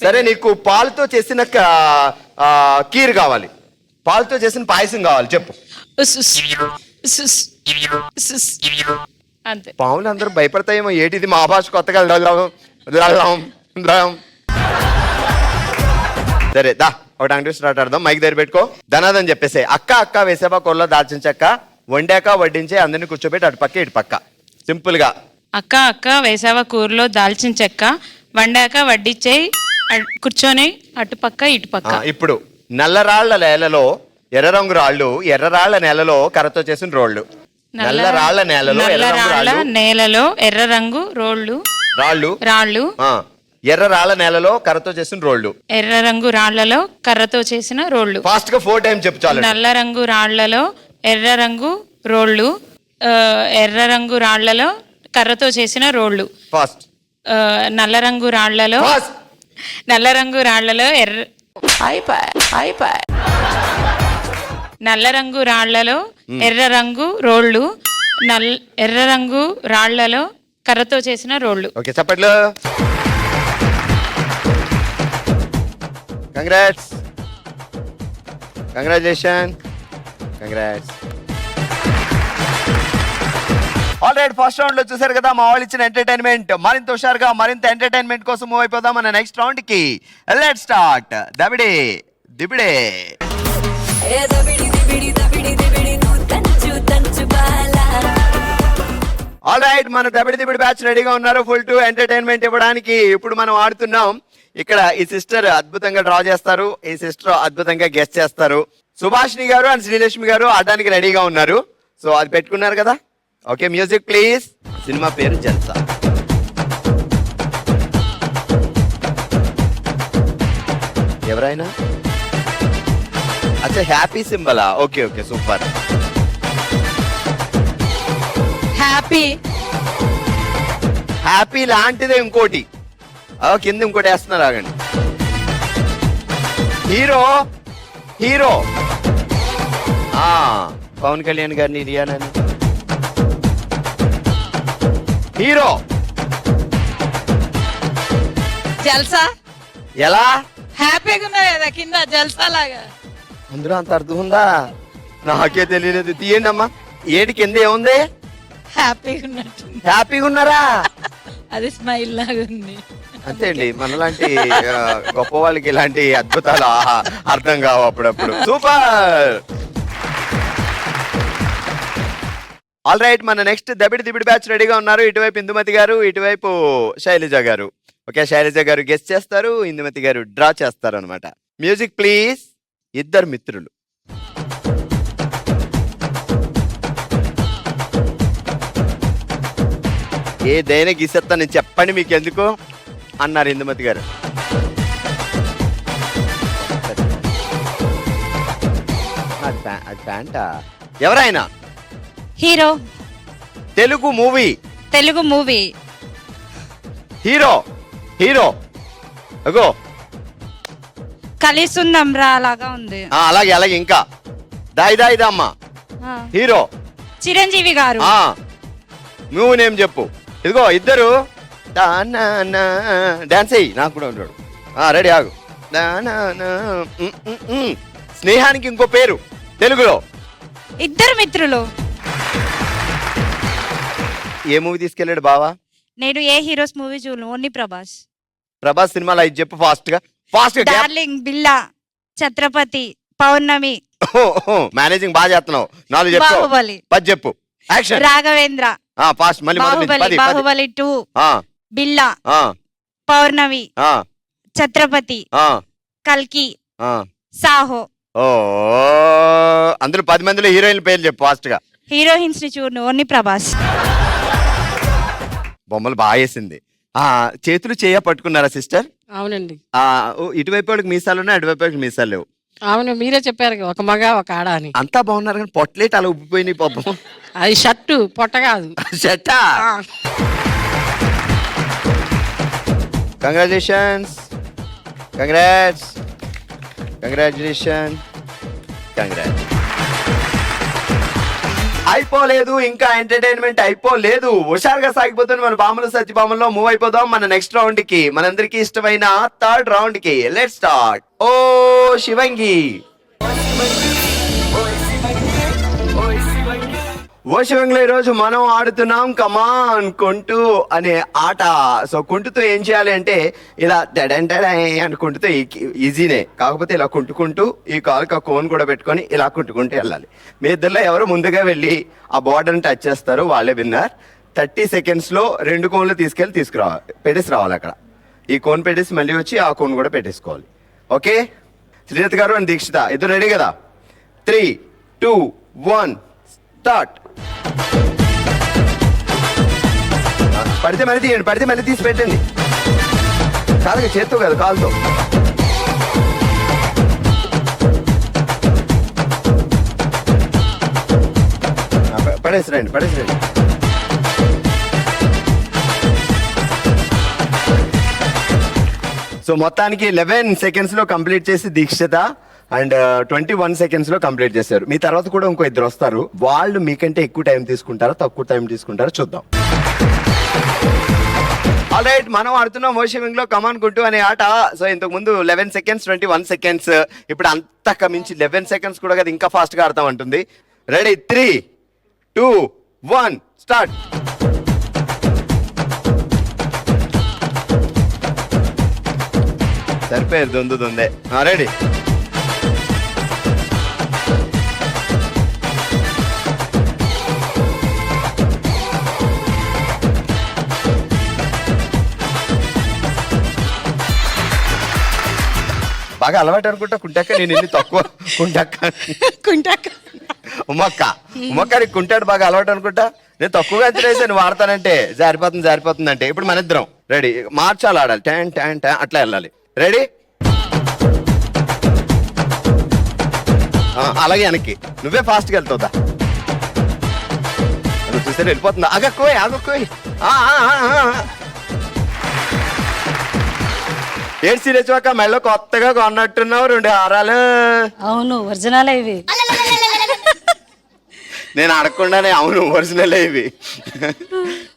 సరే నీకు పాలతో చేసిన కీర్ కావాలి, పాలతో చేసిన పాయసం కావాలి, చెప్పు. అంతే. పాములు అందరూ భయపడతాయేమో, ఏటిది మా భాష కొత్తగా. సరే దా ఒకటి అంగడి స్టార్ట్ ఆడదాం. మైక్ దగ్గర పెట్టుకో. ధనాదని చెప్పేసే. అక్క అక్క వేసేవా కూరలో దాల్చిన చెక్క, వండాక వడ్డించే అందరిని కూర్చోబెట్టి అటు పక్క ఇటు పక్క. సింపుల్ గా. అక్క అక్క వేసావా కూరలో దాల్చిన చెక్క, వండాక వడ్డిచ్చే కూర్చొని అటుపక్క ఇటుపక్క. ఇప్పుడు నల్లరాళ్ల నేలలో ఎర్ర రంగు రాళ్ళు, ఎర్ర రాళ్ల నేలలో కర్రతో చేసిన రోళ్లు. నల్లరాళ్ల నేలలో నేలలో ఎర్ర రంగు రోళ్లు రాళ్ళు రాళ్ళు ఎర్ర రాళ్ల నేలలో కర్రతో చేసిన రోళ్లు. ఎర్ర రంగు రాళ్లలో కర్రతో చేసిన రోళ్లు. ఫాస్ట్ గా 4 టైమ్స్ చెప్పు చాలు. నల్ల రంగు రాళ్లలో ఎర్ర రంగు రోళ్లు, ఎర్ర రంగు రాళ్లలో కర్రతో చేసిన రోళ్లు. ఫాస్ట్. నల్ల రంగు రాళ్లలో నల్ల రంగు రాళ్లలో నల్ల రంగు రాళ్లలో ఎర్ర రంగు రోళ్లు, ఎర్ర రంగు రాళ్లలో కర్రతో చేసిన రోళ్లు. ఓకే చప్పట్లు. కంగ్రాచులేషన్. ఆల్రైట్, ఫస్ట్ రౌండ్ లో చూసారు కదా మా వాళ్ళు ఇచ్చిన ఎంటర్టైన్మెంట్. మరింత హుషారుగా మరింత ఎంటర్టైన్మెంట్ కోసం మూవ్ అయిపోదాం మన నెక్స్ట్ రౌండ్ కి. Let's start. దబిడే దిబిడే. ఆల్రైట్, మన దబిడి దిబిడి బ్యాచ్ రెడీగా ఉన్నారు ఫుల్ టు ఎంటర్టైన్మెంట్ ఇవ్వడానికి. ఇప్పుడు మనం ఆడుతున్నాం. ఇక్కడ ఈ సిస్టర్ అద్భుతంగా డ్రా చేస్తారు, ఈ సిస్టర్ అద్భుతంగా గెస్ట్ చేస్తారు. సుభాషిణి గారు అండ్ శ్రీలక్ష్మి గారు ఆడడానికి రెడీగా ఉన్నారు. సో అది పెట్టుకున్నారు కదా. Okay music please. సినిమా పేరు జల్సా. ఎవరైనా అచ్చా హ్యాపీ సింబలా. Okay okay super. హ్యాపీ లాంటిదే ఇంకోటి కింద ఇంకోటి వేస్తున్నారు, ఆగండి. హీరో హీరో పవన్ కళ్యాణ్ గారిని రియానాని. హీరో జల్సా. ఎలా హ్యాపీగా ఉన్నా కదా కింద జల్సా లాగా. అందులో అంత అర్థం ఉందా? నాకే తెలియలేదు. తీయండి అమ్మా. ఏటి కింద ఏముంది? హ్యాపీగా ఉన్నట్టు. హ్యాపీగా ఉన్నారా? అది స్మైల్ లాగా ఉంది. అంతే అండి, మనలాంటి గొప్ప వాళ్ళకి ఇలాంటి అద్భుతాలు అర్థం కావు అప్పుడప్పుడు. సూపర్. ఆల్ రైట్, మన నెక్స్ట్ దబిడి దిబిడి బ్యాచ్ రెడీగా ఉన్నారు. ఇటువైపు ఇందుమతి గారు, ఇటువైపు శైలజ గారు. ఓకే, శైలజ గారు గెస్ట్ చేస్తారు, ఇందుమతి గారు డ్రా చేస్తారు అనమాట. Music please. ఇద్దరు మిత్రులు. ఏదైనా గీసేస్తాను చెప్పండి మీకు ఎందుకు అన్నారు ఇందుమతి గారు. అది ప్యాంటా? ఎవరైనా hero. Telugu movie. Hero hero అగో కలిసుందం రా లాగా ఉంది. అలాగే అలాగే. ఇంకా దాయిదా అమ్మా. హీరో చిరంజీవి గారు. నువ్వు నేమ్ చెప్పు. ఇదిగో ఇద్దరు డాన్స్ అయ్యి నాకు కూడా ఉంటాడు. రెడీ ఆగు. స్నేహానికి ఇంకో పేరు తెలుగులో. ఇద్దరు మిత్రులు. ఏ మూవీ తీసుకెళ్ళాడు బావా? నేను ఏ హీరోస్ మూవీ చూడను, ఓన్లీ ప్రభాస్. ప్రభాస్ సినిమాలో ఇది చెప్పు ఫాస్ట్ గా. డార్లింగ్, బిల్లా, ఛత్రపతి, పౌర్ణమి. మేనేజింగ్ బాగా చేస్తున్నావు. 4 చెప్పు. బాహుబలి. 10 చెప్పు. యాక్షన్. రాఘవేంద్ర. ఫాస్ట్ మళ్ళీ. బాహుబలి 2, బిల్లా, పౌర్ణమి, ఛత్రపతి, కల్కి, సాహో. అందులో 10 మందిలో హీరోయిన్ పేర్లు చెప్పు ఫాస్ట్ గా. హీరోయిన్స్ ని చూడను, ఓన్లీ ప్రభాస్. బొమ్మలు బాగా వేసింది. చేతులు చేయ పట్టుకున్నారా సిస్టర్? అవునండి. ఇటువైపు వాళ్ళకి మీసాలు ఉన్నాయి, అటువైపు వాళ్ళకి మీసాలు లేవు. అవును, మీరే చెప్పారు ఒక మగ ఒక ఆడ అని. అంతా బాగున్నారు కానీ పొట్లేట్ అలా ఉబ్బిపోయినాయి పాపం. అది షర్టు, పొట్ట కాదు. షర్టా? కంగ్రాచులేషన్స్. కంగ్రాచులేషన్. అయిపోలేదు, ఇంకా ఎంటర్టైన్మెంట్ అయిపోలేదు. హుషారుగా సాగిపోతుంది మన బాములు సత్యభామలో. మూవ్ అయిపోదాం మన నెక్స్ట్ రౌండ్ కి, మనందరికి ఇష్టమైన థర్డ్ రౌండ్ కి. Let's start. ఓ శివంగి, ఓ శివంగిలో ఈరోజు మనం ఆడుతున్నాం కమాన్ కుంటు అనే ఆట. సో కుంటుతో ఏం చేయాలి అంటే ఇలా డెడంటే అనుకుంటూ ఈజీనే, కాకపోతే ఇలా కుంటుకుంటూ ఈ కాలుకి ఆ కోన్ కూడా పెట్టుకొని ఇలా కుంటుకుంటూ వెళ్ళాలి. మీ ఇద్దరిలో ఎవరు ముందుగా వెళ్ళి ఆ బోర్డర్ని టచ్ చేస్తారో వాళ్ళే విన్నర్. 30 seconds లో 2 కోన్లు పెట్టేసి రావాలి అక్కడ. ఈ కోన్ పెట్టేసి మళ్ళీ వచ్చి ఆ కోన్ కూడా పెట్టేసుకోవాలి. ఓకే, శ్రీరత్ గారు అండ్ దీక్షిత ఇద్దరు రెడీ కదా? 3, 2, 1 స్టార్ట్. పడితే మళ్ళీ తీయండి, పడితే మళ్ళీ తీసి పెట్టండి. కాదు చేత్తో కదా, కాలుతో. పడేసిరండి. సో మొత్తానికి 11 seconds లో కంప్లీట్ చేసి దీక్షిత అండ్ 21 seconds లో కంప్లీట్ చేశారు. మీ తర్వాత కూడా ఇంకో ఇద్దరు వస్తారు. వాళ్ళు మీకంటే ఎక్కువ టైం తీసుకుంటారో తక్కువ టైం తీసుకుంటారో చూద్దాం. ఆల్రైట్, మనం ఆడుతున్నాం మోషింగ్ లో కమాన్ గుంటూ అనే ఆట. సో ఇంతకు ముందు 11 seconds, 21 seconds. ఇప్పుడు అంతకు మించి 11 seconds కూడా కదా, ఇంకా ఫాస్ట్ గా ఆడతాం అంటుంది. Ready, 3, 2, 1 start. సరిపోయారు, దొందే. రెడీ, బాగా అలవాటు అనుకుంటా కుంటక్క. నేను ఇన్ని తక్కువ కుంటక్క ఉమ్మక్క కుంటాడు బాగా అలవాటు అనుకుంటా. నేను తక్కువగా అంచనా నువ్వు ఆడతానంటే జారిపోతుంది అంటే. ఇప్పుడు మన ఇద్దరం రెడీ, మార్చాలి, ఆడాలి, ట్యాన్ ట్యాన్ ట్యాన్ అట్లా వెళ్ళాలి. రెడీ, అలాగే వెనక్కి నువ్వే ఫాస్ట్గా వెళ్తావుదా, చూస్తే వెళ్ళిపోతుందా? ఆగక్కోయ్. ఏడు సీరియస్ మెళ్ళో కొత్తగా కొన్నట్టున్నావు 2 హారాలు. అవును, ఒరిజినల్ ఇవి. నేను అడగకుండానే అవును ఒరిజినల్ ఇవి.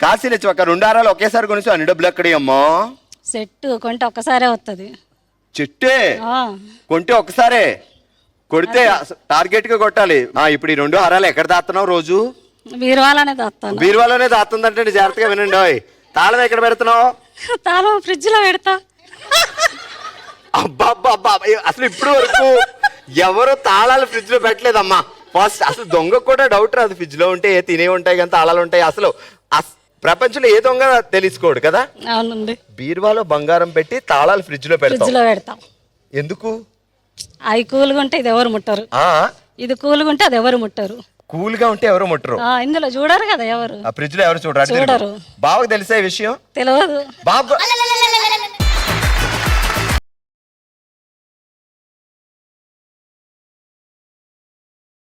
కాశీలు 2 హారాలు ఒకేసారి కొనిసి అన్ని డబ్బులు ఎక్కడి అమ్మో? సెట్ కొంటే ఒక్కసారే వస్తుంది. చెట్టే కొంటే ఒక్కసారే కొడితే టార్గెట్ గా కొట్టాలి. ఇప్పుడు ఈ 2 హారాలు ఎక్కడ దాస్తున్నావు రోజు? బీరువాలోనే దాస్తాను. బీరువాలోనే దాస్తుందంటే జాగ్రత్తగా వినండి. తాళం ఎక్కడ పెడుతున్నావు? తాళం ఫ్రిడ్జ్ లో పెడతా. అబ్బా, అసలు ఇప్పుడు వరకు ఎవరు తాళాలు ఫ్రిడ్జ్ లో పెట్టలేదమ్మా. ఫస్ట్ అసలు దొంగ కూడా డౌట్ రాదు. ఫ్రిడ్జ్ లో ఉంటే తినే ఉంటాయి కానీ తాళాలు ఉంటాయి. అసలు ప్రపంచంలో ఏ దొంగ తెలుసుకోడు కదా. అవునండి, బీరువాలో బంగారం పెట్టి తాళాలు ఫ్రిడ్జ్ లో పెడతాం. ఎందుకు? అవి కూల్గా ఉంటే ఇది ఎవరు ముట్టరు, ఇది కూల్గా ఉంటే అది ఎవరు ముట్టరు. కూల్ గా ఉంటే ఎవరు ముట్టరు. ఇందులో చూడరు కదా ఎవరు, ఆ ఫ్రిడ్జ్ లో ఎవరు చూడరు. బావకు తెలిసే విషయం తెలియదు. బాబు